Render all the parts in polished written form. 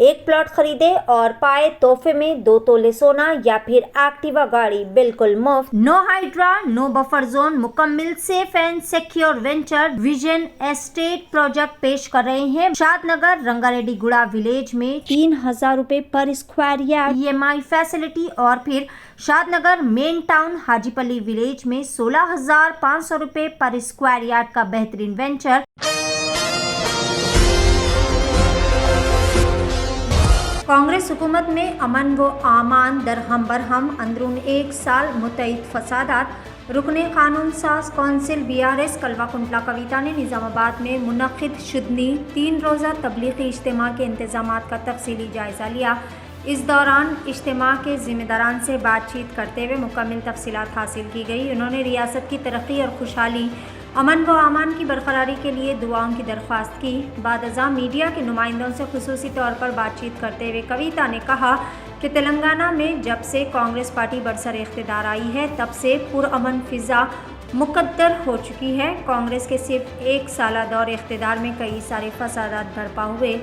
एक प्लॉट खरीदे और पाए तोहफे में 2 तोले सोना या फिर एक्टिवा गाड़ी बिल्कुल मुफ्त। No Hydraa, no buffer zone, मुकम्मल safe and secure venture vision estate project पेश कर रहे हैं। शादनगर रंगारेड्डी गुड़ा विलेज में 3000 रुपए पर स्क्वायर यार्ड EMI फैसिलिटी और फिर शादनगर मेन टाउन हाजीपली विलेज में 16,500 रुपए पर स्क्वायर यार्ड का बेहतरीन वेंचर। कांग्रेस हुकूमत में अमन व आमान दरहम बरहम, अंदरून 1 साल मुतईद फसादात। रुकने कानून साज कौंसिल BRS कलवा कुंटला कविता ने निजामाबाद में मुनक्किद शुदनी 3 रोज़ा तबलीगी इज्तिमा के इंतजामात का तफसीली जायजा लिया। इस दौरान इज्तिमा के जिम्मेदारान से बातचीत करते हुए मुकम्मल तफसीलात हासिल की गई। उन्होंने रियासत की तरक्की और खुशहाली, अमन व आमान की बरकरारी के लिए दुआओं की दरख्वास्त की। बाद मीडिया के नुमाइंदों से खुसूसी तौर पर बातचीत करते हुए कविता ने कहा कि तेलंगाना में जब से कांग्रेस पार्टी बरसर इख्तिदार आई है तब से पुरअमन फिजा मुकद्दर हो चुकी है। कांग्रेस के सिर्फ 1 साला दौर इख्तिदार में कई सारे फसादात बर्पा हुए।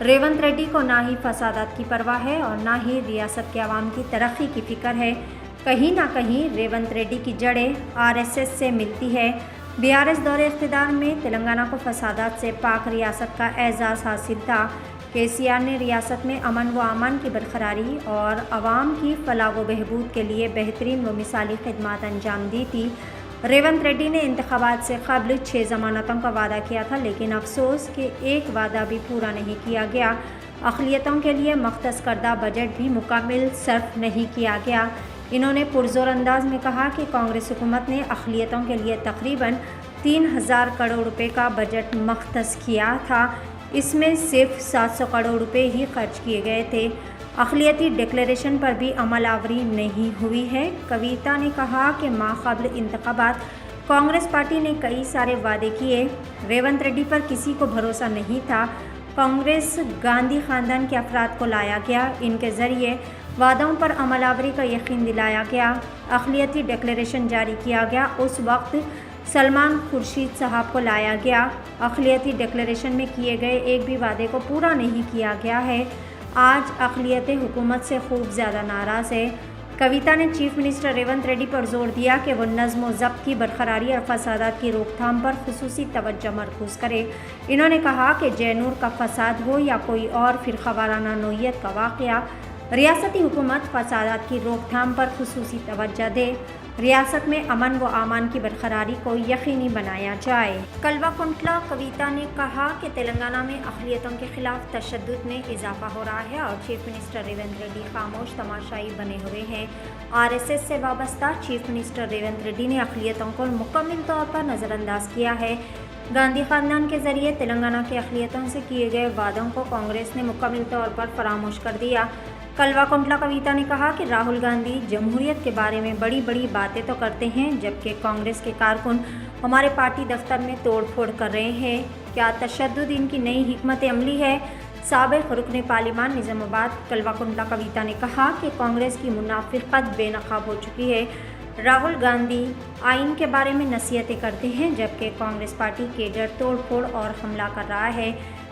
रेवंत रेड्डी को ना ही फसादात की परवाह है और ना ही रियासत के अवाम की तरक्की की फिक्र है। कहीं ना कहीं रेवंत रेड्डी की जड़ें RSS से मिलती है। BRS दौरे इख्तिदार में तेलंगाना को फसादात से पाक रियासत का एजाज़ हासिल था। KCR ने रियासत में अमन व आमान की बरकरारी और अवाम की फलाह व बहबूद के लिए बेहतरीन व मिसाली खिदमात अंजाम दी थी। रेवंत रेड्डी ने इंतखाबात से कबल 6 ज़मानतों का वादा किया था, लेकिन अफसोस कि एक वादा भी पूरा नहीं किया गया। अक़लियतों के लिए मख्तस करदा बजट भी मुकम्मल सर्फ नहीं किया गया। इन्होंने पुरजोर अंदाज में कहा कि कांग्रेस हुकूमत ने अक़लियतों के लिए तकरीबन 3000 करोड़ रुपए का बजट मख्तस किया था। इसमें सिर्फ 700 करोड़ रुपए ही खर्च किए गए थे। अक़लियती डिक्लेरेशन पर भी अमल आवरी नहीं हुई है। कविता ने कहा कि माक़बल इंतखाबात कांग्रेस पार्टी ने कई सारे वादे किए। रेवंत रेड्डी पर किसी को भरोसा नहीं था। कांग्रेस गांधी ख़ानदान के अफराद को लाया गया, इनके ज़रिए वादों पर अमल आवरी का यकीन दिलाया गया। अक़लियती डिक्लेरेशन जारी किया गया। उस वक्त सलमान खुर्शीद साहब को लाया गया। अक़लियती डिक्लेरेशन में किए गए एक भी वादे को पूरा नहीं किया गया है। आज अक़लियत हुकूमत से खूब ज़्यादा नाराज़ है। कविता ने चीफ मिनिस्टर रेवंत रेड्डी पर जोर दिया कि वह नज़्म व ज़ब्त की बरकरारी और फसादात की रोकथाम पर खुसूसी तवज्जो मरकूज़ करे। इन्होंने कहा कि जैनूर का फसाद हो या कोई और फ़िरक़ावाराना नोयत का वाक़या, रियासती हुकूमत फसादात की रोकथाम पर खुसूसी तवज्जो दे। रियासत में अमन व आमान की बरकरारी को यकीनी बनाया जाए। कलवा कुंटला कविता ने कहा कि तेलंगाना में अक़लियतों के खिलाफ तशद्दुद में इजाफा हो रहा है और चीफ मिनिस्टर रेवंत रेड्डी खामोश तमाशाई बने हुए हैं। RSS से वाबस्ता चीफ मिनिस्टर रेवंत रेड्डी ने अक़लियतों को मुकम्मल तौर पर नज़रअंदाज किया है। गांधी ख़ानदान के ज़रिए तेलंगाना के अक़लियतों से किए गए वादों को कांग्रेस ने मुकम्मल तौर पर फरामोश कर दिया। कलवा कुंटला कविता ने कहा कि राहुल गांधी जमहूरियत के बारे में बड़ी बड़ी बातें तो करते हैं, जबकि कांग्रेस के कारकुन हमारे पार्टी दफ्तर में तोड़ फोड़ कर रहे हैं। क्या तशद्दुद इनकी नई हिकमत अमली है? साबिक़ रुकन पार्लिमान निज़ामाबाद कलवा कुंटला कविता ने कहा कि कांग्रेस की मुनाफिक़त बेनकाब हो चुकी है। राहुल गांधी आइन के बारे में नसीहतें करते हैं, जबकि कांग्रेस पार्टी केडर तोड़ फोड़ और हमला कर रहा है।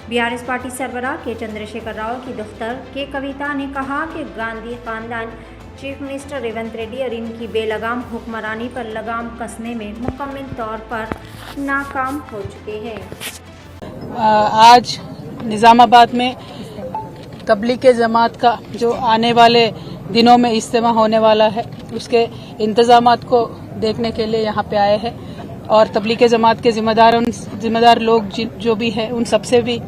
BRS पार्टी सरबराह के चंद्रशेखर राव की दफ्तर के कविता ने कहा कि गांधी ख़ानदान चीफ मिनिस्टर रेवंत रेड्डी और इनकी बेलगाम हुक्मरानी पर लगाम कसने में मुकम्मल तौर पर नाकाम हो चुके हैं। आज निज़ामाबाद में तबलीग जमात का जो आने वाले दिनों में इज्तिमा होने वाला है, उसके इंतजामात को देखने के लिए यहाँ पे आए हैं और तबलीग जमात के ज़िम्मेदार लोग जो भी है उन सबसे भी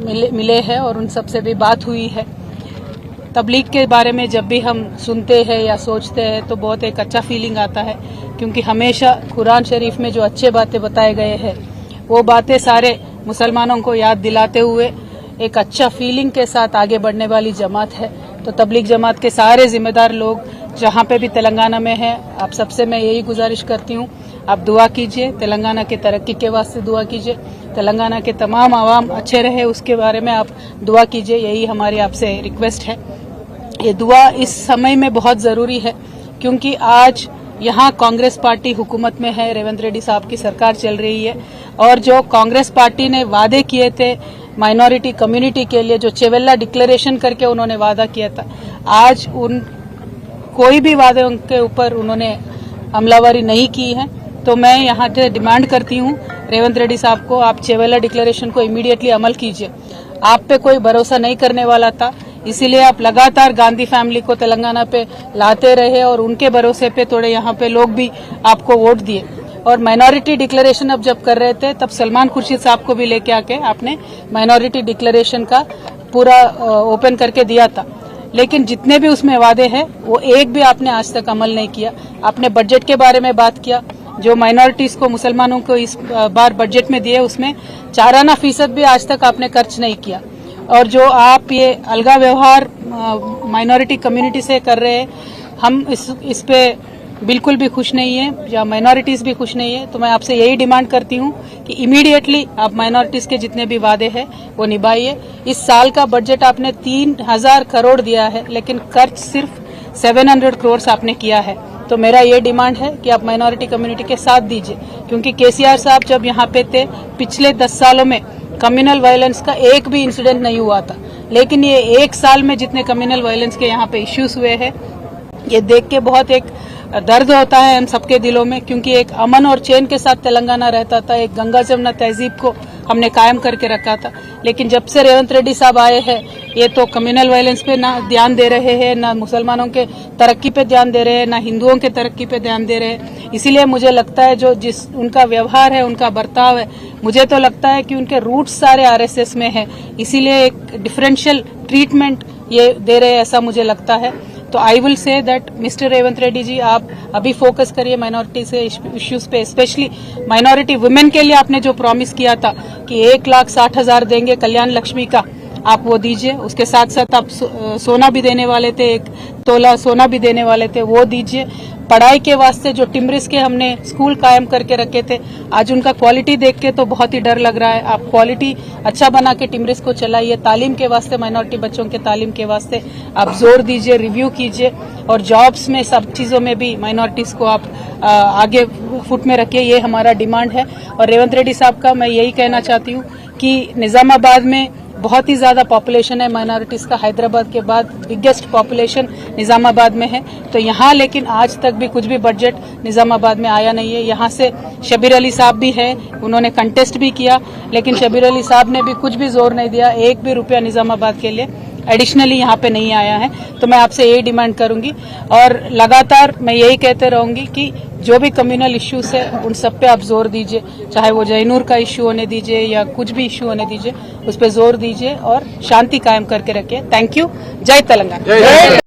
मिले हैं और उन सबसे भी बात हुई है। तबलीग के बारे में जब भी हम सुनते हैं या सोचते हैं तो बहुत एक अच्छा फीलिंग आता है, क्योंकि हमेशा कुरान शरीफ में जो अच्छे बातें बताए गए हैं वो बातें सारे मुसलमानों को याद दिलाते हुए एक अच्छा फीलिंग के साथ आगे बढ़ने वाली जमात है। तो तबलीग जमात के सारे ज़िम्मेदार लोग जहाँ पे भी तेलंगाना में हैं, आप सबसे मैं यही गुजारिश करती हूँ, आप दुआ कीजिए, तेलंगाना की तरक्की के वास्ते दुआ कीजिए, तेलंगाना के तमाम आवाम अच्छे रहे उसके बारे में आप दुआ कीजिए। यही हमारी आपसे रिक्वेस्ट है। ये दुआ इस समय में बहुत ज़रूरी है, क्योंकि आज यहाँ कांग्रेस पार्टी हुकूमत में है, रेवंत रेड्डी साहब की सरकार चल रही है और जो कांग्रेस पार्टी ने वादे किए थे माइनॉरिटी कम्युनिटी के लिए, जो चेवेल्ला डिक्लेरेशन करके उन्होंने वादा किया था, आज उन कोई भी वादे के ऊपर उन्होंने अमलावरी नहीं की है। तो मैं यहाँ से डिमांड करती हूँ रेवंत रेड्डी साहब को, आप चेवेल्ला डिक्लेरेशन को इमीडिएटली अमल कीजिए। आप पे कोई भरोसा नहीं करने वाला था, इसीलिए आप लगातार गांधी फैमिली को तेलंगाना पे लाते रहे और उनके भरोसे पे थोड़े यहाँ पे लोग भी आपको वोट दिए। और माइनॉरिटी डिक्लेरेशन अब जब कर रहे थे तब सलमान खुर्शीद साहब को भी लेके आके आपने माइनॉरिटी डिक्लेरेशन का पूरा ओपन करके दिया था, लेकिन जितने भी उसमें वादे हैं वो एक भी आपने आज तक अमल नहीं किया। आपने बजट के बारे में बात किया, जो माइनॉरिटीज को, मुसलमानों को इस बार बजट में दिए उसमें 4% भी आज तक आपने खर्च नहीं किया। और जो आप ये अलगा व्यवहार माइनॉरिटी कम्युनिटी से कर रहे हैं, हम इस पे बिल्कुल भी खुश नहीं है, या माइनॉरिटीज भी खुश नहीं है। तो मैं आपसे यही डिमांड करती हूँ कि इमीडिएटली आप माइनॉरिटीज के जितने भी वादे हैं वो निभाइए। इस साल का बजट आपने 3000 करोड़ दिया है, लेकिन खर्च सिर्फ 700 करोड़ आपने किया है। तो मेरा ये डिमांड है कि आप माइनॉरिटी कम्युनिटी के साथ दीजिए, क्योंकि केसीआर साहब जब यहाँ पे थे पिछले 10 सालों में कम्युनल वायलेंस का एक भी इंसिडेंट नहीं हुआ था, लेकिन ये एक साल में जितने कम्युनल वायलेंस के यहाँ पे इश्यूज हुए हैं, ये देख के बहुत एक दर्द होता है हम सबके दिलों में, क्योंकि एक अमन और चैन के साथ तेलंगाना रहता था, एक गंगा जमुना तहजीब को हमने कायम करके रखा था। लेकिन जब से रेवंत रेड्डी साहब आए हैं, ये तो कम्युनल वायलेंस पे ना ध्यान दे रहे हैं, ना मुसलमानों के तरक्की पे ध्यान दे रहे हैं, ना हिंदुओं के तरक्की पे ध्यान दे रहे हैं। इसीलिए मुझे लगता है जो जिस उनका व्यवहार है, उनका बर्ताव है, मुझे तो लगता है कि उनके रूट्स सारे आरएसएस में है, इसीलिए एक डिफरेंशियल ट्रीटमेंट ये दे रहे हैं, ऐसा मुझे लगता है। तो I will say that mister Revanth Reddy ji, आप अभी फोकस करिए माइनॉरिटी से इश्यूज पे, स्पेशली माइनॉरिटी वुमेन के लिए आपने जो प्रॉमिस किया था कि 1,60,000 देंगे कल्याण लक्ष्मी का, आप वो दीजिए। उसके साथ साथ आप सोना भी देने वाले थे, 1 तोला सोना भी देने वाले थे, वो दीजिए। पढ़ाई के वास्ते जो टिम्ब्रिस के हमने स्कूल कायम करके रखे थे, आज उनका क्वालिटी देख के तो बहुत ही डर लग रहा है। आप क्वालिटी अच्छा बना के टिम्ब्रिस को चलाइए। तालीम के वास्ते, माइनॉरिटी बच्चों के तालीम के वास्ते आप जोर दीजिए, रिव्यू कीजिए, और जॉब्स में सब चीजों में भी माइनॉरिटीज को आप आगे फुट में रखिए। ये हमारा डिमांड है। और रेवंत रेड्डी साहब का मैं यही कहना चाहती हूँ कि निजामाबाद में बहुत ही ज्यादा पॉपुलेशन है माइनॉरिटीज का, हैदराबाद के बाद बिगेस्ट पॉपुलेशन निजामाबाद में है। तो यहाँ लेकिन आज तक भी कुछ भी बजट निजामाबाद में आया नहीं है। यहाँ से शबीर अली साहब भी है, उन्होंने कंटेस्ट भी किया, लेकिन शबीर अली साहब ने भी कुछ भी जोर नहीं दिया, 1 भी रुपया निजामाबाद के लिए एडिशनली यहाँ पे नहीं आया है। तो मैं आपसे यही डिमांड करूंगी और लगातार मैं यही कहते रहूंगी कि जो भी कम्युनल इश्यूज है उन सब पे आप जोर दीजिए, चाहे वो जयनूर का इश्यू होने दीजिए या कुछ भी इश्यू होने दीजिए, उस पर जोर दीजिए और शांति कायम करके रखिए। Thank you. जय तेलंगाना।